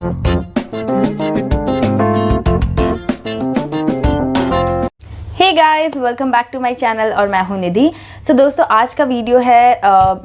Hey guys, welcome back to my channel और मैं हूं निधि। सो दोस्तों, आज का वीडियो है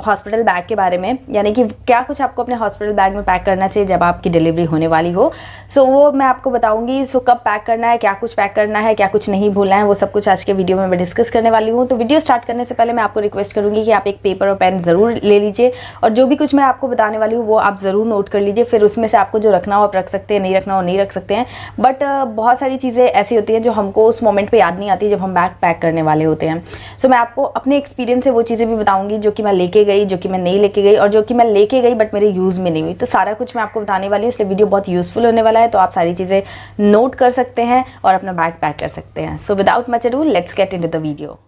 हॉस्पिटल बैग के बारे में, यानी कि क्या कुछ आपको अपने हॉस्पिटल बैग में पैक करना चाहिए जब आपकी डिलीवरी होने वाली हो। सो वो मैं आपको बताऊंगी। सो कब पैक करना है, क्या कुछ पैक करना है, क्या कुछ नहीं भूलना है, वो सब कुछ आज के वीडियो में मैं डिस्कस करने वाली हूँ। तो वीडियो स्टार्ट करने से पहले मैं आपको रिक्वेस्ट करूँगी कि आप एक पेपर और पेन ज़रूर ले लीजिए और जो भी कुछ मैं आपको बताने वाली हूँ वो आप ज़रूर नोट कर लीजिए। फिर उसमें से आपको जो रखना हो आप रख सकते हैं, नहीं रखना हो नहीं रख सकते हैं। बट बहुत सारी चीज़ें ऐसी होती हैं जो हमको उस मोमेंट पर याद नहीं आती जब हम बैग पैक करने वाले होते हैं। सो मैं आपको अपने एक्सपीरियंस से वो चीज़ें भी बताऊंगी जो कि मैं लेके गई, जो कि मैं नहीं लेके गई और जो कि मैं लेके गई बट मेरे यूज़ में नहीं हुई। तो सारा कुछ मैं आपको बताने वाली हूँ, इसलिए वीडियो बहुत यूज़फुल होने वाला है। तो आप सारी चीज़ें नोट कर सकते हैं और अपना बैग पैक कर सकते हैं। So without much ado, let's get into the video.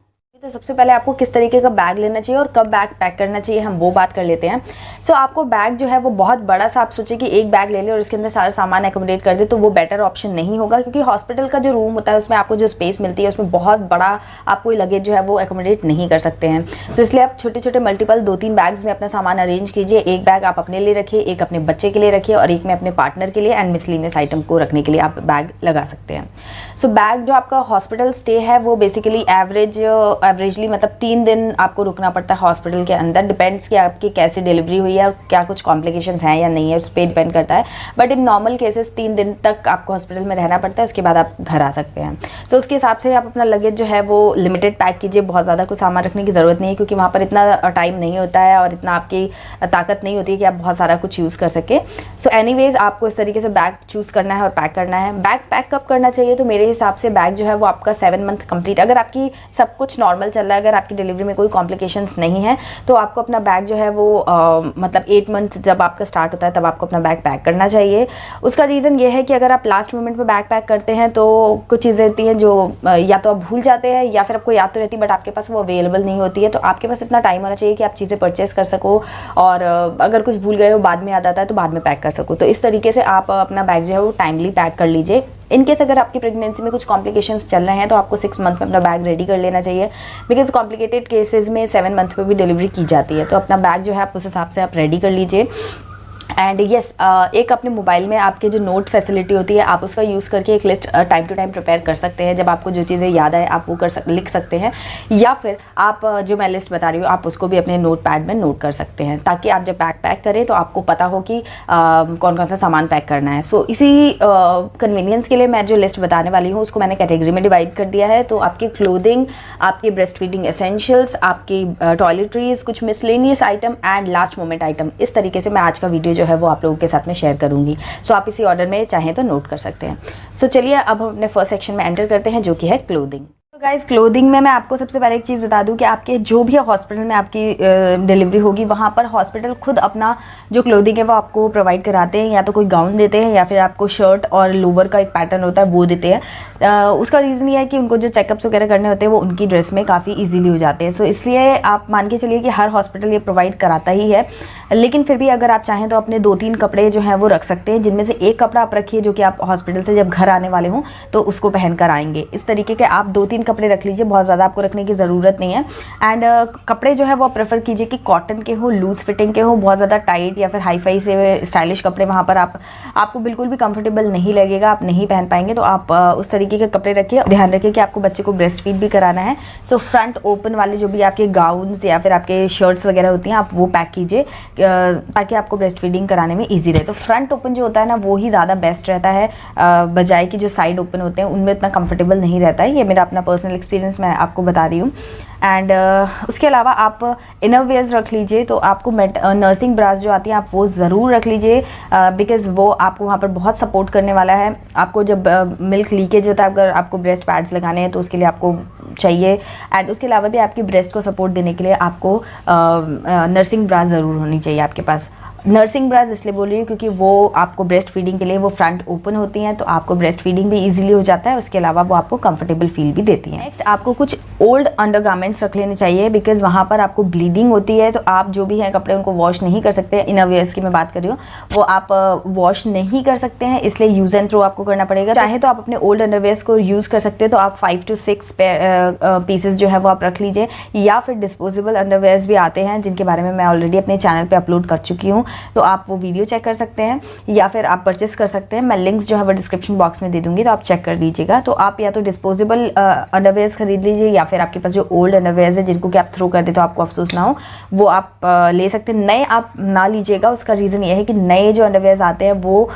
तो सबसे पहले आपको किस तरीके का बैग लेना चाहिए और कब बैग पैक करना चाहिए हम वो बात कर लेते हैं। सो आपको बैग जो है वो बहुत बड़ा सा, आप सोचिए कि एक बैग ले लें और उसके अंदर सारा सामान एकोमोडेट कर दे, तो वो बेटर ऑप्शन नहीं होगा, क्योंकि हॉस्पिटल का जो रूम होता है उसमें आपको जो स्पेस मिलती है उसमें बहुत बड़ा आप कोई लगेज जो है वो एकोमोडेट नहीं कर सकते हैं। तो इसलिए आप छोटे छोटे मल्टीपल 2-3 बैग्स में अपना सामान अरेंज कीजिए। एक बैग आप अपने लिए रखिए, एक अपने बच्चे के लिए रखिए और एक में अपने पार्टनर के लिए एंड मिसलिनियस आइटम को रखने के लिए आप बैग लगा सकते हैं। सो बैग जो आपका हॉस्पिटल स्टे है वो बेसिकली एवरेजली मतलब 3 दिन आपको रुकना पड़ता है हॉस्पिटल के अंदर। डिपेंड्स कि आपकी कैसी डिलीवरी हुई है और क्या कुछ कॉम्प्लिकेशंस हैं या नहीं है, उस पर डिपेंड करता है। बट इन नॉर्मल केसेस 3 दिन तक आपको हॉस्पिटल में रहना पड़ता है, उसके बाद आप घर आ सकते हैं। तो उसके हिसाब से आप अपना लगेज जो है वो लिमिटेड पैक कीजिए। बहुत ज़्यादा कुछ सामान रखने की ज़रूरत नहीं है, क्योंकि वहाँ पर इतना टाइम नहीं होता है और इतना आपकी ताकत नहीं होती है कि आप बहुत सारा कुछ यूज़ कर सके। सो एनीवेज आपको इस तरीके से बैग चूज़ करना है और पैक करना है। बैग पैक कब करना चाहिए, तो मेरे हिसाब से बैग जो है वो आपका 7 मंथ कंप्लीट, अगर आपकी सब कुछ नॉर्मल चल रहा है, अगर आपकी डिलीवरी में कोई कॉम्प्लिकेशंस नहीं है, तो आपको अपना बैग जो है वो मतलब 8 मंथ जब आपका स्टार्ट होता है तब आपको अपना बैग पैक करना चाहिए। उसका रीज़न ये है कि अगर आप लास्ट मोमेंट पे बैग पैक करते हैं तो कुछ चीज़ें होती हैं जो या तो आप भूल जाते हैं या फिर आपको याद तो रहती है बट आपके पास वो अवेलेबल नहीं होती है। तो आपके पास इतना टाइम होना चाहिए कि आप चीज़ें परचेस कर सको और अगर कुछ भूल गए हो बाद में याद आता है तो बाद में पैक कर सको। तो इस तरीके से आप अपना बैग जो है वो टाइमली पैक कर लीजिए। इनकेस अगर आपकी प्रेगनेंसी में कुछ कॉम्प्लिकेशंस चल रहे हैं तो आपको 6 मंथ में अपना बैग रेडी कर लेना चाहिए, बिकॉज कॉम्प्लिकेटेड केसेस में 7 मंथ पे भी डिलीवरी की जाती है। तो अपना बैग जो है आप उस हिसाब से आप रेडी कर लीजिए। एंड येस, एक अपने मोबाइल में आपके जो नोट फैसिलिटी होती है आप उसका यूज़ करके एक list time to time prepare कर सकते हैं। जब आपको जो चीज़ें याद आए आप वो लिख सकते हैं, या फिर आप जो मैं लिस्ट बता रही हूँ आप उसको भी अपने नोट पैड में नोट कर सकते हैं, ताकि आप जब पैक करें तो आपको पता हो कि कौन कौन सा सामान पैक करना है। सो इसी कन्वीनियंस के लिए मैं जो लिस्ट बताने वाली हूँ उसको मैंने कैटेगरी में डिवाइड कर दिया है। तो आपकी क्लोथिंग, आपकी ब्रेस्ट फीडिंग एसेंशियल्स, आपकी टॉयलेटरीज, कुछ miscellaneous item and last moment item, इस तरीके से मैं आज का वीडियो जो है वो आप लोगों के साथ में शेयर करूंगी। सो आप इसी ऑर्डर में चाहें तो नोट कर सकते हैं। सो चलिए अब हम अपने फर्स्ट सेक्शन में एंटर करते हैं, जो कि है क्लोथिंग। तो गाइस, क्लोथिंग में मैं आपको सबसे पहले एक चीज़ बता दूं कि आपके जो भी हॉस्पिटल में आपकी डिलीवरी होगी वहाँ पर हॉस्पिटल खुद अपना जो क्लोथिंग है वो आपको प्रोवाइड कराते हैं, या तो कोई गाउन देते हैं या फिर आपको शर्ट और लोवर का एक पैटर्न होता है वो देते हैं। उसका रीज़न ये है कि उनको जो चेकअप्स वगैरह करने होते हैं वो उनकी ड्रेस में काफ़ी ईजीली हो जाते हैं। सो इसलिए आप मान के चलिए कि हर हॉस्पिटल ये प्रोवाइड कराता ही है, लेकिन फिर भी अगर आप चाहें तो अपने 2-3 कपड़े जो हैं वो रख सकते हैं, जिनमें से एक कपड़ा आप रखिए जो कि आप हॉस्पिटल से जब घर आने वाले हों तो उसको पहन कर आएंगे। इस तरीके के आप 2-3 कपड़े रख लीजिए, बहुत ज़्यादा आपको रखने की ज़रूरत नहीं है। एंड कपड़े जो है वो आप प्रेफर कीजिए कि कॉटन के हो, लूज फिटिंग के हो, बहुत ज़्यादा टाइट या फिर हाई फाई से स्टाइलिश कपड़े वहाँ पर आपको बिल्कुल भी कंफर्टेबल नहीं लगेगा, आप नहीं पहन पाएंगे। तो आप उस तरीके के कपड़े रखिए। ध्यान रखिए कि आपको बच्चे को ब्रेस्ट फीड भी कराना है। सो फ्रंट ओपन वाले जो भी आपके गाउन्स या फिर आपके शर्ट्स वगैरह होती हैं आप वो पैक कीजिए, ताकि आपको ब्रेस्ट फीडिंग कराने में ईजी रहे। तो फ्रंट ओपन जो होता है ना वो ही ज़्यादा बेस्ट रहता है, बजाय कि जो साइड ओपन होते हैं उनमें इतना कंफर्टेबल नहीं रहता है। ये मेरा अपना पर्सनल एक्सपीरियंस मैं आपको बता रही हूँ। एंड उसके अलावा आप इनर वेयर्स रख लीजिए। तो आपको नर्सिंग ब्रास जो आती है आप वो ज़रूर रख लीजिए, बिकॉज़ वो आपको वहाँ पर बहुत सपोर्ट करने वाला है। आपको जब मिल्क लीकेज होता है, अगर आपको ब्रेस्ट पैड्स लगाने हैं तो उसके लिए आपको चाहिए। एंड उसके अलावा भी आपकी ब्रेस्ट को सपोर्ट देने के लिए आपको नर्सिंग ब्रास ज़रूर होनी चाहिए आपके पास। नर्सिंग ब्रास इसलिए बोल रही हूँ क्योंकि वो आपको ब्रेस्ट फीडिंग के लिए वो फ्रंट ओपन होती हैं, तो आपको ब्रेस्ट फीडिंग भी इजीली हो जाता है। उसके अलावा वो आपको कंफर्टेबल फील भी देती हैं। नेक्स्ट आपको कुछ ओल्ड अंडरगारमेंट्स रख लेने चाहिए, बिकॉज वहाँ पर आपको ब्लीडिंग होती है, तो आप जो भी हैं कपड़े उनको वॉश नहीं कर सकते। इनरवेयर्स की मैं बात कर रही हूँ, वो आप वॉश नहीं कर सकते हैं, इसलिए यूज़ एंड थ्रो आपको करना पड़ेगा। चाहे तो आप अपने ओल्ड अंडरवेयर्स को यूज़ कर सकते हैं, तो आप 5 to 6 पीसेस जो है वो आप रख लीजिए। या फिर डिस्पोजेबल अंडरवेयर्स भी आते हैं जिनके बारे में मैं ऑलरेडी अपने चैनल पर अपलोड कर चुकी हूँ। तो आप वो वीडियो चेक कर सकते हैं या फिर आप परचेस कर सकते हैं। मैं लिंक्स जो है वो डिस्क्रिप्शन बॉक्स में दे दूँगी, तो आप चेक कर लीजिएगा। तो आप या तो डिस्पोजेबल अंडरवेयर्स खरीद लीजिए या फिर आपके पास जो ओल्ड अंडरवेयर्स है जिनको कि आप थ्रो कर दे तो आपको अफसोस ना हो, वो आप ले सकते हैं। नए आप ना लीजिएगा, उसका रीज़न ये है कि नए जो अंडरवेयर्स आते हैं वो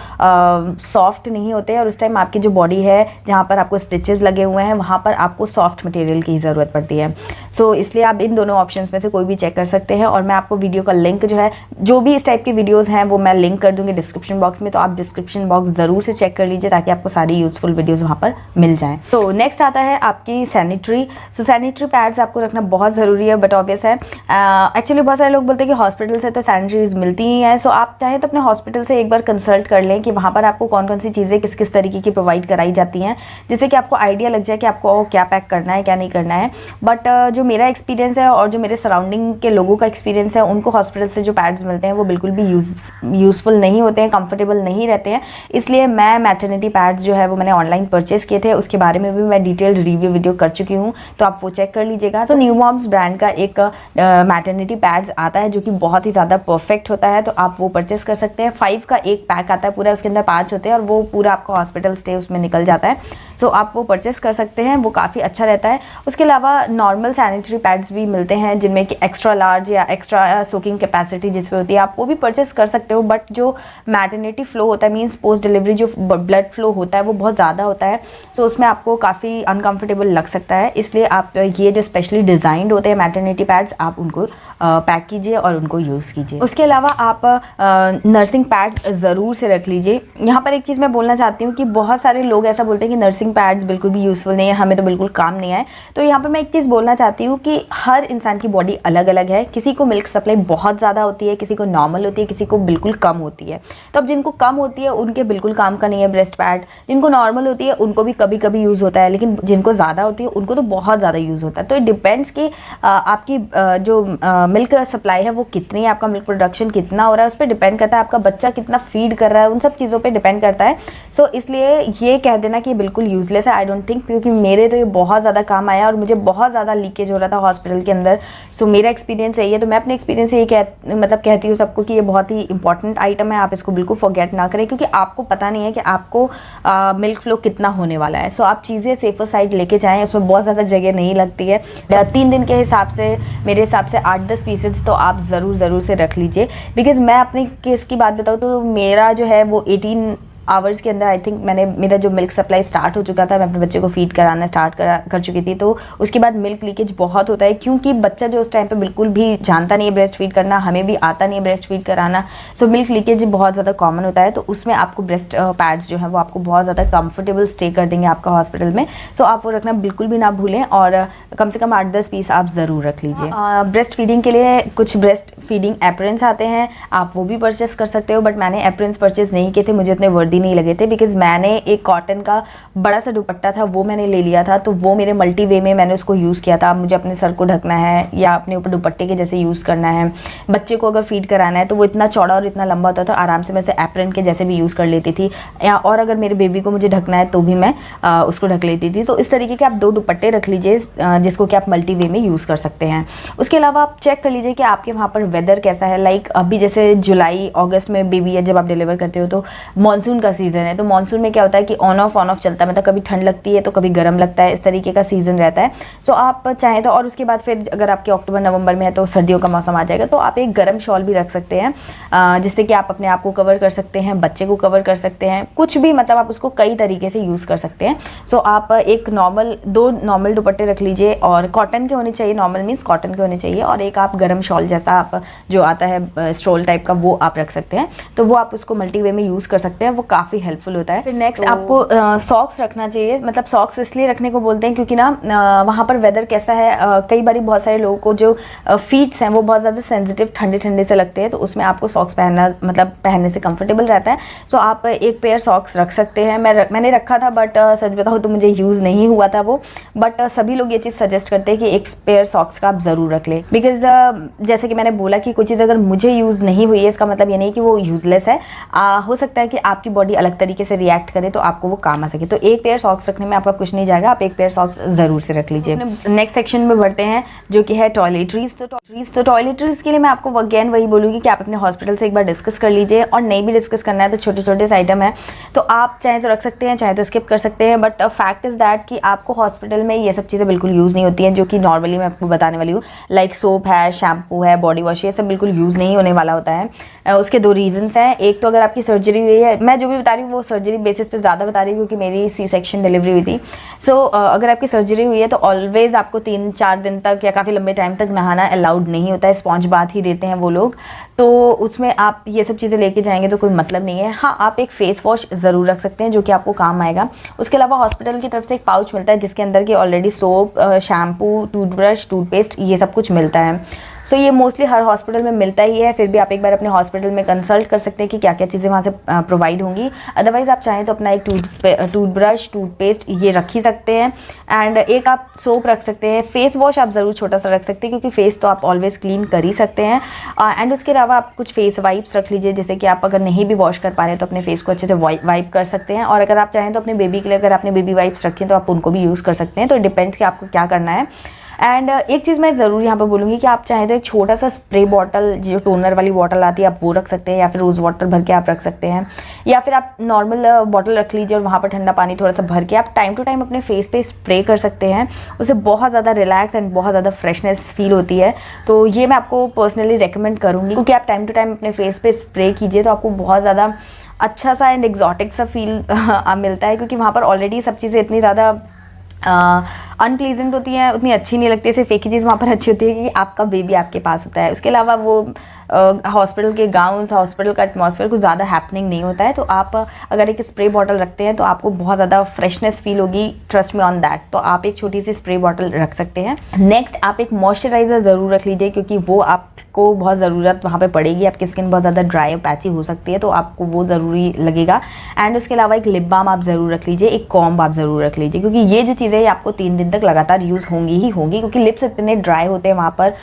सॉफ्ट नहीं होते हैं और उस टाइम आपकी जो बॉडी है जहाँ पर आपको स्टिचेस लगे हुए हैं वहाँ पर आपको सॉफ्ट मटेरियल की ज़रूरत पड़ती है। सो इसलिए आप इन दोनों ऑप्शंस में से कोई भी चेक कर सकते हैं और मैं आपको वीडियो का लिंक जो है, जो भी इस टाइप के वीडियोज़ हैं वो मैं लिंक कर दूँगी डिस्क्रिप्शन बॉक्स में, तो आप डिस्क्रिप्शन बॉक्स ज़रूर से चेक कर लीजिए ताकि आपको सारी यूजफुल वीडियोज़ वहाँ पर मिल जाएँ। सो नेक्स्ट आता है आपकी सैनिटरी। सो सैनिटरी पैड्स आपको रखना बहुत ज़रूरी है, बट ऑब्वियस है एक्चुअली बहुत सारे लोग बोलते हैं कि हॉस्पिटल से तो सैनिटरीज मिलती ही हैं। सो आप चाहें तो अपने हॉस्पिटल से एक बार कंसल्ट कर लें कि वहाँ पर आपको कौन कौन सी चीज़ें किस किस तरीके की प्रोवाइड कराई जाती हैं, जिससे कि आपको आइडिया लग जाए कि आपको क्या पैक करना है क्या नहीं करना है। बट जो मेरा एक्सपीरियंस है और जो मेरे सराउंडिंग के लोगों का एक्सपीरियंस है, उनको हॉस्पिटल से जो पैड्स मिलते हैं वो बिल्कुल भी यूज़फुल नहीं होते हैं, कंफर्टेबल नहीं रहते हैं। इसलिए मैं मैटरनिटी पैड्स जो है वो मैंने ऑनलाइन परचेस किए थे, उसके बारे में भी मैं डिटेल्ड रिव्यू वीडियो कर चुकी हूँ, तो आप वो चेक कर लीजिएगा। तो न्यू मॉम्स ब्रांड का एक मैटरनिटी पैड्स आता है जो कि बहुत ही ज़्यादा परफेक्ट होता है, तो आप वो परचेस कर सकते हैं। 5 का एक पैक आता है पूरा, उसके अंदर 5 होते हैं और वो पूरा आपका हॉस्पिटल स्टे उसमें निकल जाता है। सो आप वो परचेस कर सकते हैं, वो काफ़ी अच्छा रहता है। उसके अलावा नॉर्मल सैनिटरी पैड्स भी मिलते हैं जिनमें कि एक्स्ट्रा लार्ज या एक्स्ट्रा सोकिंग कैपेसिटी जिस पे होती है, आप वो भी परचेस कर सकते हो। बट जो मैटरनिटी फ्लो होता है, मीन्स पोस्ट डिलीवरी जो ब्लड फ्लो होता है वो बहुत ज़्यादा होता है, सो उसमें आपको काफ़ी अनकम्फर्टेबल लग सकता है। इसलिए आप ये जो स्पेशली डिज़ाइंड होते हैं मैटरनिटी पैड्स, आप उनको पैक कीजिए और उनको यूज़ कीजिए। उसके अलावा आप नर्सिंग पैड्स ज़रूर से रख लीजिए। यहाँ पर एक चीज़ मैं बोलना चाहती हूँ कि बहुत सारे लोग ऐसा बोलते हैं कि नर्सिंग पैड्स बिल्कुल भी यूज़फुल नहीं है, हमें तो बिल्कुल काम नहीं आए। तो यहाँ पर मैं एक चीज़ बोलना चाहती हूँ कि हर इंसान की बॉडी अलग अलग है, किसी को मिल्क सप्लाई बहुत ज़्यादा होती है, किसी को नॉर्मल होती है, किसी को बिल्कुल कम होती है। तो अब जिनको कम होती है उनके बिल्कुल काम का नहीं है ब्रेस्ट पैड, जिनको नॉर्मल होती है उनको भी कभी कभी यूज़ होता है, लेकिन जिनको ज़्यादा होती है उनको तो बहुत ज़्यादा यूज़ होता है। तो इट डिपेंड्स कि आपकी जो मिल्क सप्लाई है वो कितनी है, आपका मिल्क प्रोडक्शन कितना हो रहा है, उस पर डिपेंड करता है, आपका बच्चा कितना फीड कर रहा है, उन सब चीज़ों पे डिपेंड करता है। सो इसलिए ये कह देना कि बिल्कुल यूज़लेस है, आई डोंट थिंक, क्योंकि मेरे तो ये बहुत ज़्यादा काम आया और मुझे बहुत ज़्यादा लीकेज हो रहा था हॉस्पिटल के अंदर। सो मेरा एक्सपीरियंस यही है, तो मैं अपने एक्सपीरियंस से ये कहती हूँ सबको कि ये बहुत ही इंपॉर्टेंट आइटम है, आप इसको बिल्कुल फॉरगेट ना करें, क्योंकि आपको पता नहीं है कि आपको मिल्क फ्लो कितना होने वाला है। सो आप चीज़ें सेफर साइड लेके जाएँ, उसमें बहुत ज़्यादा जगह नहीं लगती है। 3 दिन के हिसाब से मेरे हिसाब से 8-10 पीसेस तो आप ज़रूर से रख लीजिए। बिकॉज़ मैं अपने केस की बात बताऊँ तो मेरा जो है वो 18 आवर्स के अंदर आई थिंक मेरा जो मिल्क सप्लाई स्टार्ट हो चुका था, मैं अपने बच्चे को फीड कराना स्टार्ट कर चुकी थी। तो उसके बाद मिल्क लीकेज बहुत होता है, क्योंकि बच्चा जो उस टाइम पे बिल्कुल भी जानता नहीं है ब्रेस्ट फीड करना, हमें भी आता नहीं है ब्रेस्ट फीड कराना। सो मिल्क लीकेज बहुत ज़्यादा कॉमन होता है, तो उसमें आपको ब्रेस्ट पैड्स जो है वो आपको बहुत ज़्यादा कंफर्टेबल स्टे कर देंगे आपका हॉस्पिटल में। तो आप वो रखना बिल्कुल भी ना भूलें और कम से कम 8-10 पीस आप ज़रूर रख लीजिए। ब्रेस्ट फीडिंग के लिए कुछ ब्रेस्ट फीडिंग एप्रन्स आते हैं, आप वो भी परचेस कर सकते हो, बट मैंने एप्रन्स परचेस नहीं किए थे, मुझे उतने वर्दी नहीं लगे थे। बिकॉज मैंने एक कॉटन का बड़ा सा दुपट्टा था वो मैंने ले लिया था, तो वो मेरे मल्टी वे में मैंने उसको यूज़ किया था। मुझे अपने सर को ढकना है या अपने ऊपर दुपट्टे के जैसे यूज़ करना है, बच्चे को अगर फीड कराना है तो वो इतना चौड़ा और इतना लंबा होता था, आराम से मैं उसे एप्रन के जैसे भी यूज़ कर लेती थी, या और अगर मेरे बेबी को मुझे ढकना है तो भी मैं उसको ढक लेती थी। तो इस तरीके के आप 2 दुपट्टे रख लीजिए जिसको कि आप मल्टी वे में यूज़ कर सकते हैं। उसके अलावा आप चेक कर लीजिए कि आपके वहाँ पर वेदर कैसा है। लाइक अभी जैसे जुलाई अगस्त में बेबी है, जब आप डिलीवर करते हो तो मानसून का सीज़न है, तो मानसून में क्या होता है कि ऑन ऑफ चलता है, मतलब कभी ठंड लगती है तो कभी गर्म लगता है, इस तरीके का सीज़न रहता है। सो आप चाहें तो, और उसके बाद फिर अगर आपके अक्टूबर नवंबर में है तो सर्दियों का मौसम आ जाएगा, तो आप एक गर्म शॉल भी रख सकते हैं जिससे कि आप अपने आप को कवर कर सकते हैं, बच्चे को कवर कर सकते हैं, कुछ भी, मतलब आप उसको कई तरीके से यूज़ कर सकते हैं। सो आप एक 2 नॉर्मल दुपट्टे रख लीजिए, और कॉटन के होने चाहिए, नॉर्मल मीन्स कॉटन के होने चाहिए, और एक आप गर्म शॉल जैसा आप जो आता है स्ट्रोल टाइप का वो आप रख सकते हैं। तो वो आप उसको मल्टी वे में यूज़ कर सकते हैं, वो काफ़ी हेल्पफुल होता है। फिर नेक्स्ट आपको सॉक्स रखना चाहिए। मतलब सॉक्स इसलिए रखने को बोलते हैं क्योंकि ना वहाँ पर वेदर कैसा है, कई बार बहुत सारे लोगों को जो फीट्स हैं वो बहुत ज़्यादा सेंसिटिव ठंडे से लगते हैं, तो उसमें आपको सॉक्स पहनना, मतलब पहनने से कंफर्टेबल रहता है। सो आप एक पेयर सॉक्स रख सकते हैं। मैंने रखा था, बट सच बताऊँ तो मुझे यूज़ नहीं हुआ था वो, बट सभी लोग ये चीज़ सजेस्ट करते हैं कि एक पेयर सॉक्स का आप ज़रूर रख लें। बिकॉज जैसे कि मैंने बोला कि कोई चीज़ अगर मुझे यूज़ नहीं हुई है, इसका मतलब ये नहीं कि वो यूज़लेस है। हो सकता है कि आपकी बॉडी बॉडी अलग तरीके से रिएक्ट करे तो आपको वो काम आ सके। तो एक पेयर सॉक्स रखने में आपका कुछ नहीं जाएगा, आप एक पेयर सॉक्स ज़रूर से रख लीजिए। नेक्स्ट सेक्शन में बढ़ते हैं जो कि है टॉयलेटरीज। तो टॉयलेटरीज के लिए मैं आपको अगेन वही बोलूँगी कि आप अपने हॉस्पिटल से एक बार डिस्कस कर लीजिए, और नहीं भी डिस्कस करना है तो छोटे छोटे से आइटम है तो आप चाहे तो रख सकते हैं, चाहे तो स्किप कर सकते हैं। बट फैक्ट इज़ दैट कि आपको हॉस्पिटल में ये सब चीज़ें बिल्कुल यूज़ नहीं होती हैं, जो कि नॉर्मली मैं आपको बताने वाली हूँ। लाइक सोप है, शैम्पू है, बॉडी वॉश, ये सब बिल्कुल यूज़ नहीं होने वाला होता है। उसके दो रीजंस हैं। एक तो अगर आपकी सर्जरी हुई है, मैं जो भी बता रही हूँ वो सर्जरी बेसिस पे ज़्यादा बता रही हूँ क्योंकि मेरी सी सेक्शन डिलीवरी हुई थी। सो अगर आपकी सर्जरी हुई है तो ऑलवेज आपको 3-4 दिन तक या काफ़ी लंबे टाइम तक नहाना अलाउड नहीं होता है, स्पॉन्ज बाथ ही देते हैं वो लोग। तो उसमें आप ये सब चीज़ें लेके जाएंगे तो कोई मतलब नहीं है। हाँ, आप एक फेस वॉश ज़रूर रख सकते हैं जो कि आपको काम आएगा। उसके अलावा हॉस्पिटल की तरफ से एक पाउच मिलता है जिसके अंदर की already soap, shampoo, toothbrush, toothpaste ये सब कुछ मिलता है। सो ये मोस्टली हर हॉस्पिटल में मिलता ही है, फिर भी आप एक बार अपने हॉस्पिटल में कंसल्ट कर सकते हैं कि क्या क्या चीज़ें वहाँ से प्रोवाइड होंगी। अदरवाइज़ आप चाहें तो अपना एक टूथब्रश, टूथपेस्ट ये रख ही सकते हैं, एंड एक आप सोप रख सकते हैं। फेस वॉश आप ज़रूर छोटा सा रख सकते हैं क्योंकि फेस तो आप ऑलवेज क्लीन कर ही सकते हैं। एंड उसके अलावा आप कुछ फेस वाइप्स रख लीजिए, जैसे कि आप अगर नहीं भी वॉश कर पा रहे हैं तो अपने फेस को अच्छे से वाइप कर सकते हैं। और अगर आप चाहें तो अपने बेबी के लिए अगर आपने बेबी वाइप्स रखी हैं तो आप उनको भी यूज़ कर सकते हैं। तो डिपेंड्स कि आपको क्या करना है। एंड एक चीज़ मैं ज़रूर यहाँ पर बोलूँगी कि आप चाहें तो एक छोटा सा स्प्रे बॉटल, जो टोनर वाली बॉटल आती है, आप वो रख सकते हैं, या फिर रोज़ वाटर भर के आप रख सकते हैं, या फिर आप नॉर्मल बॉटल रख लीजिए और वहाँ पर ठंडा पानी थोड़ा सा भर के आप टाइम टू टाइम अपने फेस पे स्प्रे कर सकते हैं। उससे बहुत ज़्यादा रिलैक्स एंड बहुत ज़्यादा फ्रेशनेस फील होती है। तो ये मैं आपको पर्सनली रिकमेंड करूँगी क्योंकि आप टाइम टू टाइम अपने फेस पे स्प्रे कीजिए तो आपको बहुत ज़्यादा अच्छा सा एंड एक्जॉटिक सा फील मिलता है, क्योंकि वहाँ पर ऑलरेडी सब चीज़ें इतनी ज़्यादा अनप्लीजेंट होती है, उतनी अच्छी नहीं लगती है। सिर्फ एक ही चीज़ वहाँ पर अच्छी होती है कि आपका बेबी आपके पास होता है। उसके अलावा वो हॉस्पिटल के गाउन्स, हॉस्पिटल का एटमॉस्फेयर कुछ ज़्यादा हैपनिंग नहीं होता है। तो आप अगर एक स्प्रे बॉटल रखते हैं तो आपको बहुत ज़्यादा फ्रेशनेस फील होगी, ट्रस्ट मी ऑन दैट। तो आप एक छोटी सी स्प्रे बॉटल रख सकते हैं। नेक्स्ट, आप एक मॉइस्चराइज़र ज़रूर रख लीजिए क्योंकि वो आपको बहुत ज़रूरत वहाँ पे पड़ेगी। आपकी स्किन बहुत ज़्यादा ड्राई और पैची हो सकती है तो आपको वो ज़रूरी लगेगा। एंड उसके अलावा एक लिप बाम आप ज़रूर रख लीजिए, एक कॉम्ब आप ज़रूर रख लीजिए क्योंकि ये जो चीज़ें आपको 3 दिन तक लगातार यूज़ होंगी ही होंगी, क्योंकि लिप्स इतने ड्राई होते हैं वहाँ पर।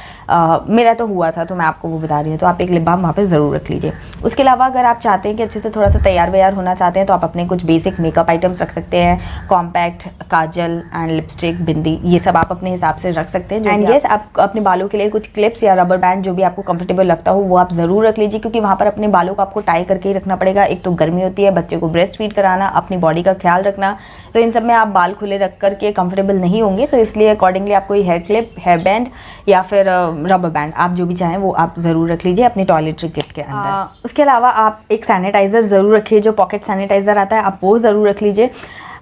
मेरा तो हुआ था तो मैं आपको वो बता रही हूँ। तो आप एक लिप बाम वहाँ पे ज़रूर रख लीजिए। उसके अलावा अगर आप चाहते हैं कि अच्छे से थोड़ा सा तैयार व्यार होना चाहते हैं तो आप अपने कुछ बेसिक मेकअप आइटम्स रख सकते हैं। कॉम्पैक्ट, काजल एंड लिपस्टिक, बिंदी, ये सब आप अपने हिसाब से रख सकते हैं। एंड यस, आप अपने बालों के लिए कुछ क्लिप्स या रबर बैंड जो भी आपको कंफर्टेबल लगता हो वो आप ज़रूर रख लीजिए, क्योंकि वहाँ पर अपने बालों को आपको टाई करके ही रखना पड़ेगा। एक तो गर्मी होती है, बच्चे को ब्रेस्ट फीड कराना, अपनी बॉडी का ख्याल रखना, तो इन सब में आप बाल खुले रख करके कंफर्टेबल नहीं होंगे। तो इसलिए अकॉर्डिंगली आप कोई हेयर क्लिप, हेयर बैंड या फिर रबर बैंड, आप जो भी चाहें वो आप ज़रूर रख लीजिए अपनी टॉयलेटरी किट के अंदर। उसके अलावा आप एक सैनिटाइज़र ज़रूर रखिए, जो पॉकेट सैनिटाइज़र आता है आप वो ज़रूर रख लीजिए।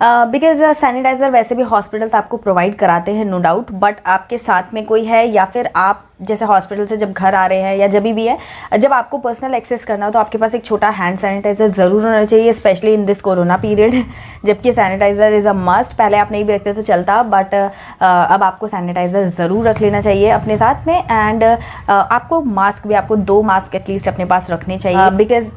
बिकॉज सैनिटाइज़र वैसे भी हॉस्पिटल्स आपको प्रोवाइड कराते हैं नो डाउट, बट आपके साथ में कोई है या फिर आप जैसे हॉस्पिटल से जब घर आ रहे हैं या जब भी है, जब आपको पर्सनल एक्सेस करना हो तो आपके पास एक छोटा हैंड सैनिटाइज़र ज़रूर होना चाहिए, specially in this corona period. जबकि सैनिटाइज़र इज़ अ मस्ट। पहले आप नहीं भी रखते तो चलता, बट अब आपको सैनिटाइज़र ज़रूर रख लेना चाहिए अपने साथ में। एंड आपको मास्क भी, आपको 2 मास्क एटलीस्ट अपने पास रखने चाहिए, बिकॉज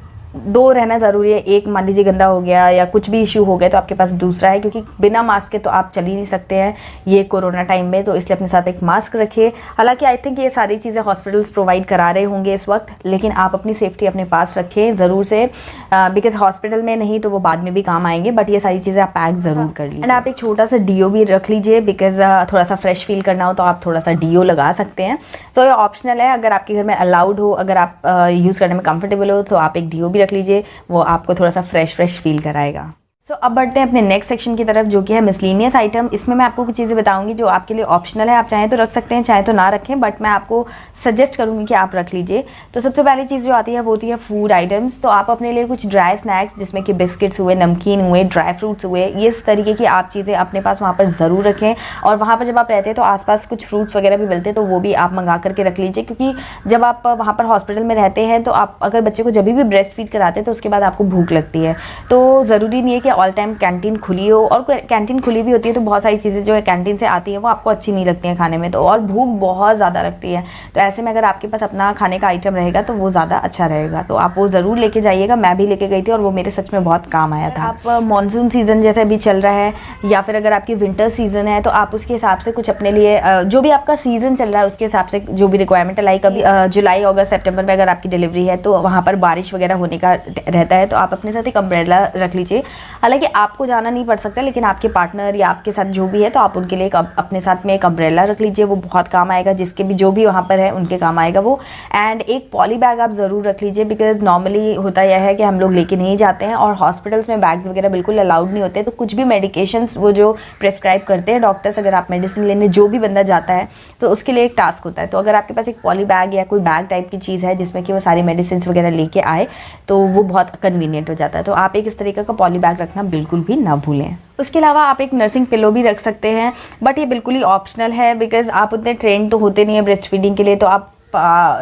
2 रहना ज़रूरी है। एक मान लीजिए गंदा हो गया या कुछ भी इशू हो गया तो आपके पास दूसरा है, क्योंकि बिना मास्क के तो आप चल ही नहीं सकते हैं ये कोरोना टाइम में। तो इसलिए अपने साथ एक मास्क रखिए। हालांकि आई थिंक ये सारी चीज़ें हॉस्पिटल्स प्रोवाइड करा रहे होंगे इस वक्त, लेकिन आप अपनी सेफ्टी अपने पास रखें ज़रूर से, बिकॉज हॉस्पिटल में नहीं तो वो बाद में भी काम आएंगे, बट ये सारी चीज़ें आप पैक ज़रूर कर लीजिए। एंड आप एक छोटा सा डीओ भी रख लीजिए, बिकॉज थोड़ा सा फ्रेश फील करना हो तो आप थोड़ा सा डीओ लगा सकते हैं। सो ये ऑप्शनल है, अगर आपके घर में अलाउड हो, अगर आप यूज़ करने में कंफर्टेबल हो तो आप एक डीओ भी रख लीजिए, वो आपको थोड़ा सा फ्रेश फील कराएगा। सो अब बढ़ते हैं अपने नेक्स्ट सेक्शन की तरफ, जो कि है मिसलेनियस आइटम। इसमें मैं आपको कुछ चीज़ें बताऊंगी जो आपके लिए ऑप्शनल है, आप चाहें तो रख सकते हैं, चाहे तो ना रखें, बट मैं आपको सजेस्ट करूंगी कि आप रख लीजिए। तो सबसे पहली चीज़ जो आती है वो होती है फूड आइटम्स। तो आप अपने लिए कुछ ड्राई स्नैक्स, जिसमें कि बिस्किट्स हुए, नमकीन हुए, ड्राई फ्रूट्स हुए, ये इस तरीके की आप चीज़ें अपने पास वहाँ पर ज़रूर रखें। और वहाँ पर जब आप रहते हैं तो आसपास कुछ फ्रूट्स वगैरह भी मिलते हैं, तो वो भी आप मंगा करके रख लीजिए, क्योंकि जब आप वहाँ पर हॉस्पिटल में रहते हैं तो आप अगर बच्चे को जब भी ब्रेस्ट फीड कराते हैं तो उसके बाद आपको भूख लगती है। तो ज़रूरी नहीं है कि ऑल टाइम कैंटीन खुली हो, और कैंटीन खुली भी होती है तो बहुत सारी चीज़ें जो है कैंटीन से आती हैं वो आपको अच्छी नहीं लगती हैं खाने में, तो और भूख बहुत ज़्यादा लगती है। तो ऐसे में अगर आपके पास अपना खाने का आइटम रहेगा तो वो ज़्यादा अच्छा रहेगा, तो आप वो ज़रूर लेके जाइएगा। मैं भी लेके गई थी और वो मेरे सच में बहुत काम आया था। आप मानसून सीज़न जैसे अभी चल रहा है, या फिर अगर आपकी विंटर सीज़न है, तो आप उसके हिसाब से कुछ अपने लिए जो भी आपका सीज़न चल रहा है उसके हिसाब से जो भी रिक्वायरमेंट है, लाइक अभी जुलाई अगस्त सितंबर में अगर आपकी डिलीवरी है तो वहाँ पर बारिश वगैरह होने का रहता है, तो आप अपने साथ एक अम्ब्रेला रख लीजिए। हालांकि आपको जाना नहीं पड़ सकता, लेकिन आपके पार्टनर या आपके साथ जो भी है तो आप उनके लिए अपने साथ में एक अम्ब्रेला रख लीजिए, वो बहुत काम आएगा, जिसके भी जो भी वहाँ पर है उनके काम आएगा वो। एंड एक पॉली बैग आप ज़रूर रख लीजिए, बिकॉज नॉर्मली होता यह है कि हम लोग लेके नहीं जाते हैं, और हॉस्पिटल्स में बैग्स वगैरह बिल्कुल अलाउड नहीं होते, तो कुछ भी मेडिकेशंस वो जो प्रेस्क्राइब करते हैं डॉक्टर्स, अगर आप मेडिसिन लेने जो भी बंदा जाता है तो उसके लिए एक टास्क होता है। तो अगर आपके पास एक पॉली बैग या कोई बैग टाइप की चीज़ है जिसमें कि वो सारी मेडिसिन वगैरह लेके आए तो वो बहुत कन्वीनियंट हो जाता है। तो आप एक इस तरीके का पॉली बैग रखना बिल्कुल भी ना भूलें। उसके अलावा आप एक नर्सिंग पिलो भी रख सकते हैं, बट ये बिल्कुल ही ऑप्शनल है, बिकॉज आप उतने ट्रेंड तो होते नहीं है ब्रेस्ट फीडिंग के लिए, तो आप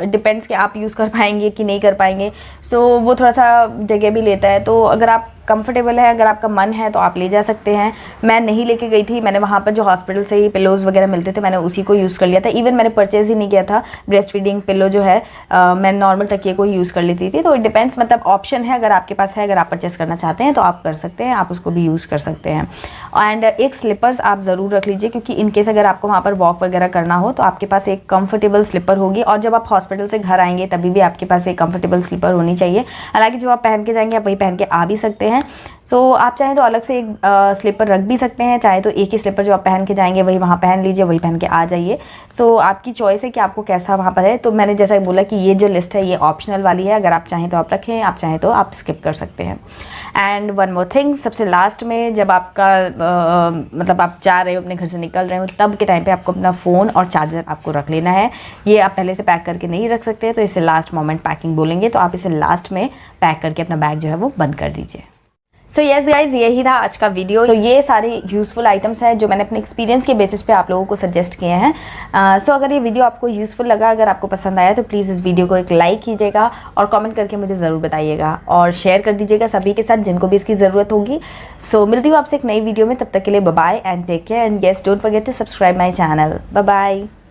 डिपेंड्स कि आप यूज़ कर पाएंगे कि नहीं कर पाएंगे। सो वो थोड़ा सा जगह भी लेता है, तो अगर आप कंफर्टेबल है, अगर आपका मन है तो आप ले जा सकते हैं। मैं नहीं लेके गई थी, मैंने वहाँ पर जो हॉस्पिटल से ही पिलोज़ वगैरह मिलते थे मैंने उसी को यूज़ कर लिया था। इवन मैंने परचेज़ ही नहीं किया था ब्रेस्ट फीडिंग पिलो जो है, मैं नॉर्मल तकिए को यूज़ कर लेती थी। तो इट डिपेंड्स, मतलब ऑप्शन है, अगर आपके पास है, अगर आप परचेज़ करना चाहते हैं तो आप कर सकते हैं, आप उसको भी यूज़ कर सकते हैं। एंड एक स्लीपर्स आप ज़रूर रख लीजिए, क्योंकि इनकेस अगर आपको वहाँ पर वॉक वगैरह करना हो तो आपके पास एक कंफर्टेबल स्लीपर होगी, और जब आप हॉस्पिटल से घर आएंगे तभी भी आपके पास एक कंफर्टेबल स्लीपर होनी चाहिए। हालांकि जो आप पहन के जाएंगे आप वही पहन के आ भी सकते हैं। सो आप चाहें तो अलग से एक स्लीपर रख भी सकते हैं, चाहे तो एक ही स्लीपर जो आप पहन के जाएंगे वही वहाँ पहन लीजिए, वही पहन के आ जाइए। सो आपकी चॉइस है कि आपको कैसा वहाँ पर है। तो मैंने जैसा बोला कि ये जो लिस्ट है ये ऑप्शनल वाली है, अगर आप चाहें तो आप रखें, आप चाहें तो आप स्किप कर सकते हैं। एंड वन मोर थिंग, सबसे लास्ट में जब आपका मतलब आप जा रहे हो, अपने घर से निकल रहे हो, तब के टाइम पे आपको अपना फ़ोन और चार्जर आपको रख लेना है। ये आप पहले से पैक करके नहीं रख सकते, तो इसे लास्ट मोमेंट पैकिंग बोलेंगे, तो आप इसे लास्ट में पैक करके अपना बैग जो है वो बंद कर दीजिए। सो यस गाइज, यही था आज का वीडियो। तो ये सारे यूज़फुल आइटम्स हैं जो मैंने अपने एक्सपीरियंस के बेसिस पे आप लोगों को सजेस्ट किए हैं। सो अगर ये वीडियो आपको यूज़फुल लगा, अगर आपको पसंद आया, तो प्लीज़ इस वीडियो को एक लाइक कीजिएगा और कमेंट करके मुझे ज़रूर बताइएगा, और शेयर कर दीजिएगा सभी के साथ जिनको भी इसकी ज़रूरत होगी। सो मिलती हूँ आपसे एक नई वीडियो में, तब तक के लिए bye bye and take care, and yes, don't forget to subscribe my channel. Bye bye.